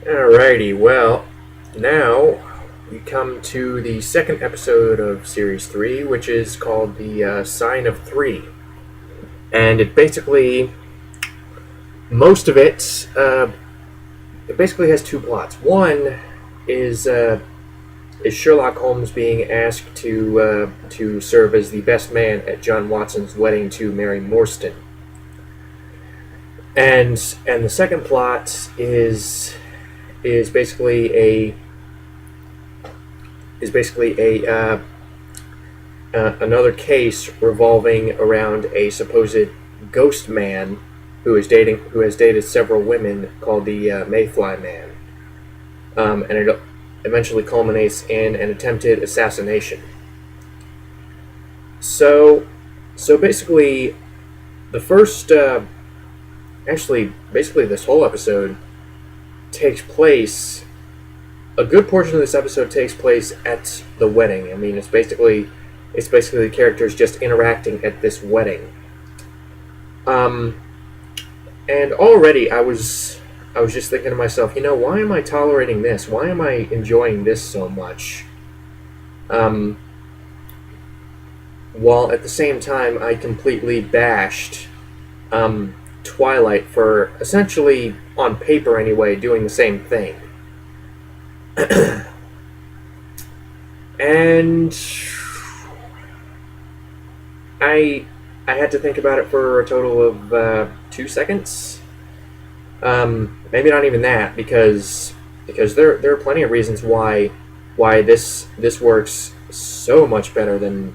Alrighty, well, now we come to the second episode of Series 3, which is called the Sign of Three. And most of it basically has two plots. One is is Sherlock Holmes being asked to serve as the best man at John Watson's wedding to Mary Morstan. And the second plot is basically a another case revolving around a supposed ghost man who has dated several women called the Mayfly Man, and it eventually culminates in an attempted assassination. So basically, the first basically this whole episode takes place. A good portion of this episode takes place at the wedding. I mean, it's basically the characters just interacting at this wedding. And already I was just thinking to myself, why am I tolerating this? Why am I enjoying this so much? While at the same time I completely bashed Twilight for essentially, on paper anyway, doing the same thing. And I had to think about it for a total of 2 seconds. Maybe not even that, because there are plenty of reasons why this works so much better than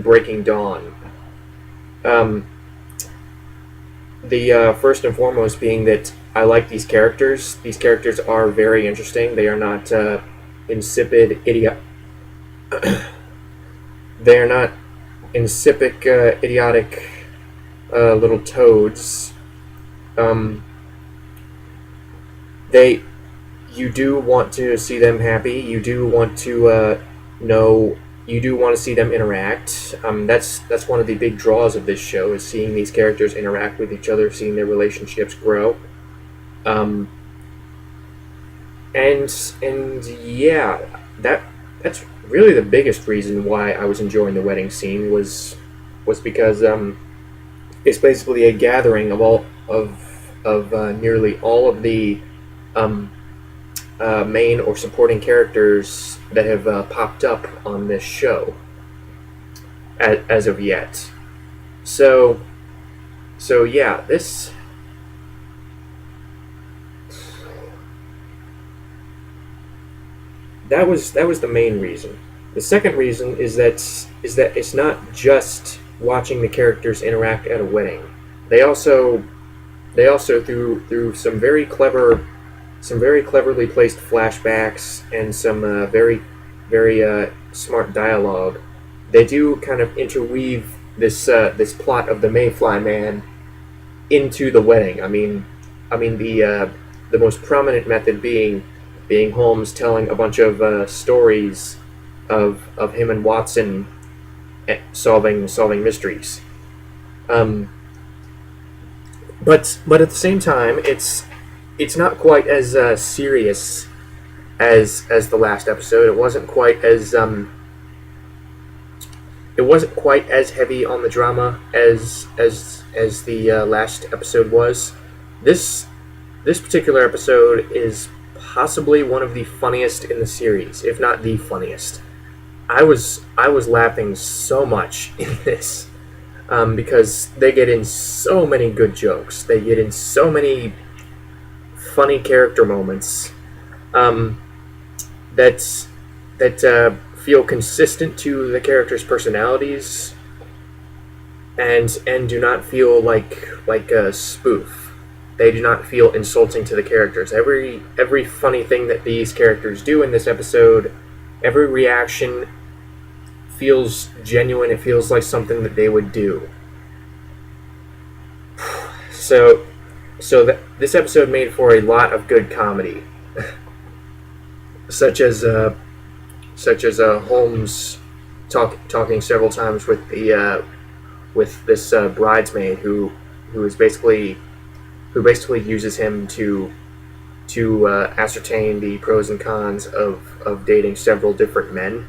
Breaking Dawn. The first and foremost being that I like these characters. These characters are very interesting. They are not insipid idiot. They are not insipid, idiotic little toads. You do want to see them happy. You do want to know. You do want to see them interact. That's one of the big draws of this show, is seeing these characters interact with each other, seeing their relationships grow. And yeah, that's really the biggest reason why I was enjoying the wedding scene was because it's basically a gathering of nearly all of the main or supporting characters that have popped up on this show as of yet. So yeah, that was the main reason. The second reason is that it's not just watching the characters interact at a wedding. They also through some very cleverly placed flashbacks and some very smart dialogue, they do kind of interweave this plot of the Mayfly Man into the wedding. I mean the most prominent method being Holmes telling a bunch of stories of him and Watson solving mysteries. But at the same time, it's not quite as serious as the last episode. It wasn't quite as heavy on the drama as the last episode was. This particular episode is possibly one of the funniest in the series, if not the funniest. I was laughing so much in this because they get in so many good jokes. They get in so many funny character moments that feel consistent to the characters' personalities and do not feel like a spoof. They do not feel insulting to the characters. Every funny thing that these characters do in this episode, every reaction feels genuine. It feels like something that they would do. So this episode made for a lot of good comedy, such as Holmes talking several times with this bridesmaid who basically uses him to ascertain the pros and cons of dating several different men,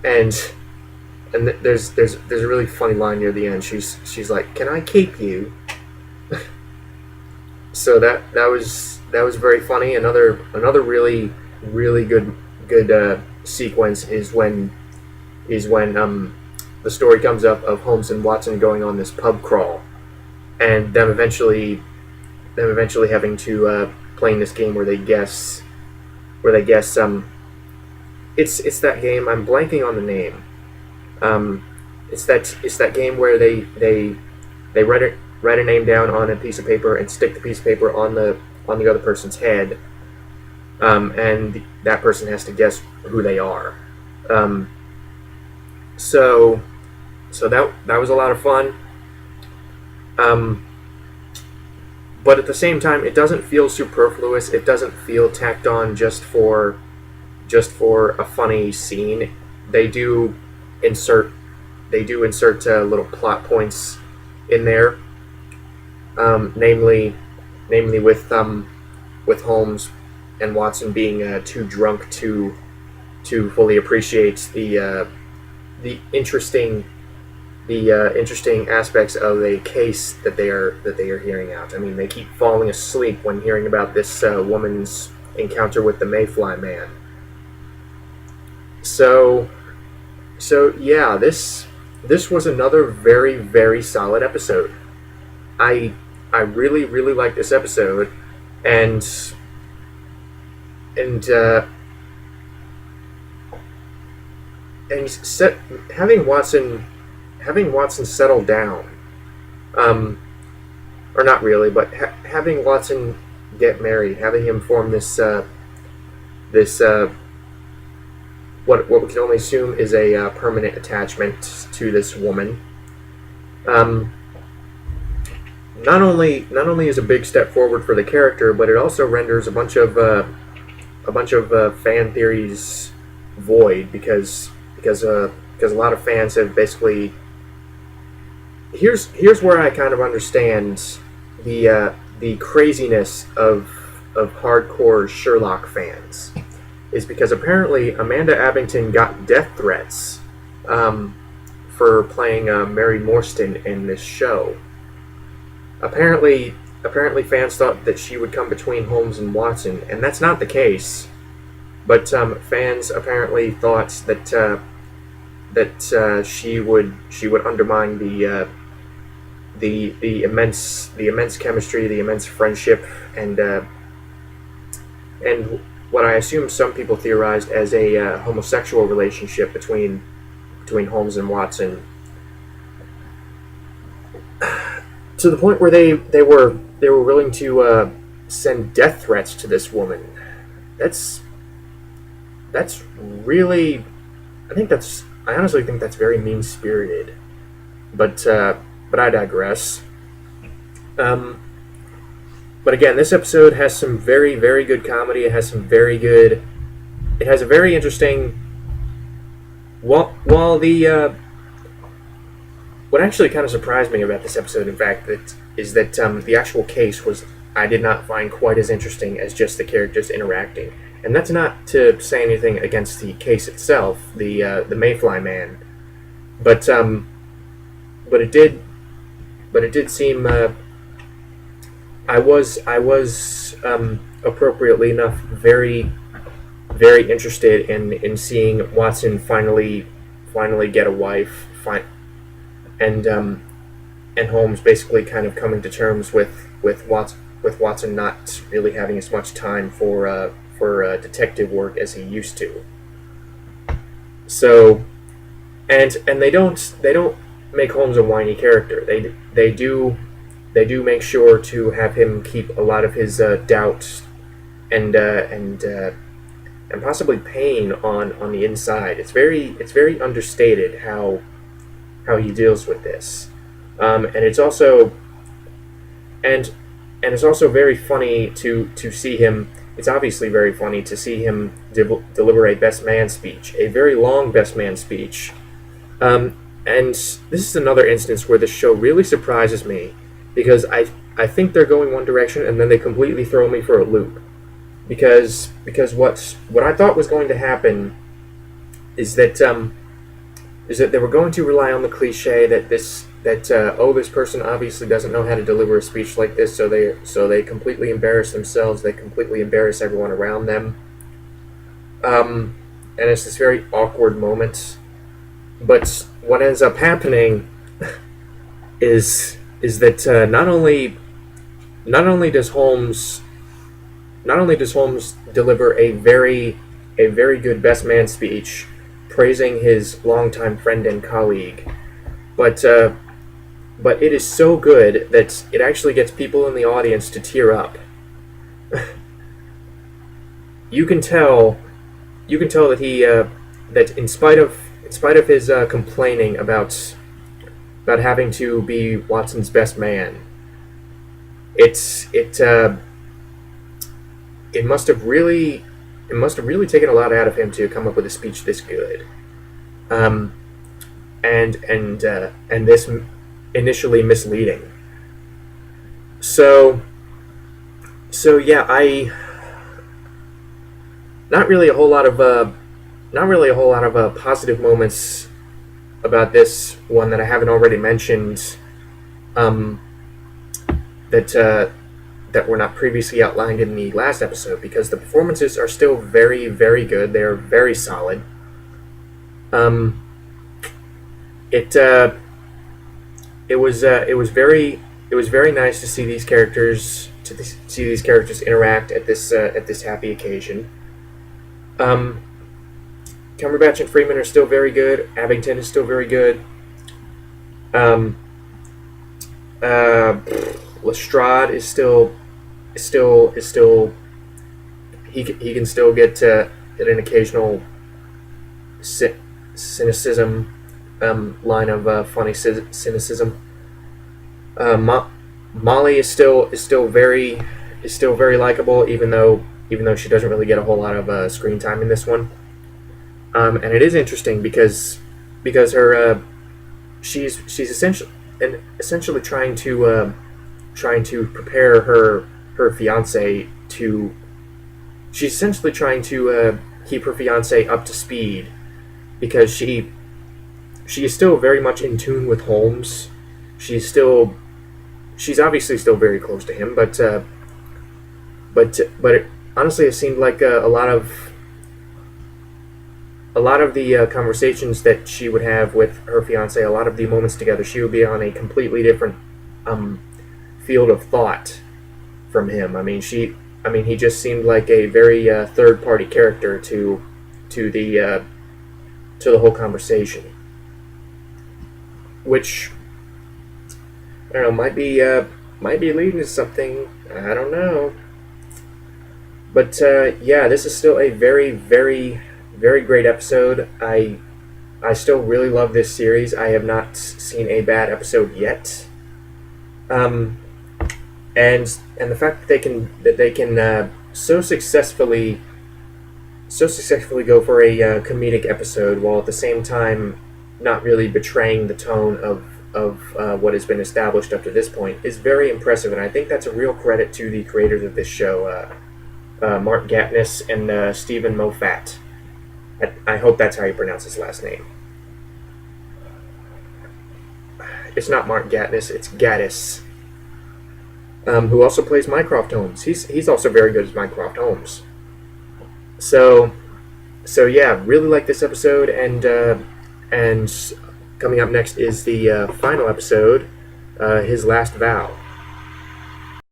and there's a really funny line near the end. She's like, "Can I keep you?" So that was very funny. Another really good sequence is when the story comes up of Holmes and Watson going on this pub crawl, and them eventually having to playing this game where they guess it's that game. I'm blanking on the name. It's that game where they write a name down on a piece of paper and stick the piece of paper on the other person's head, and that person has to guess who they are. So that was a lot of fun. But at the same time, it doesn't feel superfluous. It doesn't feel tacked on just for a funny scene. They do insert little plot points in there, namely with Holmes and Watson being too drunk to fully appreciate the interesting aspects of a case that they are hearing out. I mean, they keep falling asleep when hearing about this woman's encounter with the Mayfly Man. So yeah, this was another very, very solid episode. I really, really like this episode, and having Watson settle down, or not really, but having Watson get married, having him form this what we can only assume is a permanent attachment to this woman. Not only is a big step forward for the character, but it also renders a bunch of fan theories void because a lot of fans have basically. Here's where I kind of understand the craziness of hardcore Sherlock fans, is because apparently Amanda Abington got death threats for playing Mary Morstan in this show. Apparently fans thought that she would come between Holmes and Watson, and that's not the case. But fans apparently thought that she would undermine the immense chemistry, the immense friendship, and what I assume some people theorized as a homosexual relationship between Holmes and Watson, to the point where they were willing to send death threats to this woman. That's really, I honestly think that's very mean spirited, but I digress. But again, this episode has some very, very good comedy. It has a very interesting. What actually kind of surprised me about this episode, in fact, is that the actual case I did not find quite as interesting as just the characters interacting. And that's not to say anything against the case itself, the Mayfly Man, but it did seem. I was appropriately enough very, very interested in seeing Watson finally get a wife, and Holmes basically kind of coming to terms with Watson not really having as much time for detective work as he used to. So, and they don't make Holmes a whiny character. They do make sure to have him keep a lot of his doubts and possibly pain on the inside. It's very understated how he deals with this, and it's also very funny to see him. It's obviously very funny to see him deliver a best man speech, a very long best man speech. And this is another instance where the show really surprises me, because I think they're going one direction, and then they completely throw me for a loop. Because what I thought was going to happen is that they were going to rely on the cliche that this person obviously doesn't know how to deliver a speech like this, so they completely embarrass themselves, they completely embarrass everyone around them, and it's this very awkward moment. But what ends up happening is that not only does Holmes deliver a very good best man speech praising his longtime friend and colleague, but it is so good that it actually gets people in the audience to tear up. you can tell that he that in spite of his complaining about having to be Watson's best man, it must have really taken a lot out of him to come up with a speech this good, and this initially misleading. So yeah, I not really a whole lot of positive moments about this one that I haven't already mentioned. That were not previously outlined in the last episode, because the performances are still very, very good. They are very solid. It was very nice to see these characters interact at this happy occasion. Cumberbatch and Freeman are still very good. Abington is still very good. Lestrade is still he can still get an occasional cynicism, line of funny cynicism. Molly is still very likable, even though she doesn't really get a whole lot of screen time in this one. And it is interesting because her she's essentially trying to prepare her fiance to. She's essentially trying to keep her fiance up to speed, because she is still very much in tune with Holmes. She's obviously still very close to him, but honestly, it seemed like a lot of the conversations that she would have with her fiance, a lot of the moments together, she would be on a completely different field of thought from him. I mean, he just seemed like a very third-party character to the whole conversation, which I don't know, might be leading to something. I don't know, but yeah, this is still a very, very, very great episode. I still really love this series. I have not seen a bad episode yet. And the fact that they can so successfully go for a comedic episode, while at the same time not really betraying the tone of what has been established up to this point, is very impressive, and I think that's a real credit to the creators of this show, Mark Gatiss and Stephen Moffat. I hope that's how you pronounce his last name. It's not Mark Gatiss, it's Gatiss. Who also plays Mycroft Holmes. He's also very good as Mycroft Holmes. So yeah, really like this episode, and coming up next is the final episode, His Last Vow.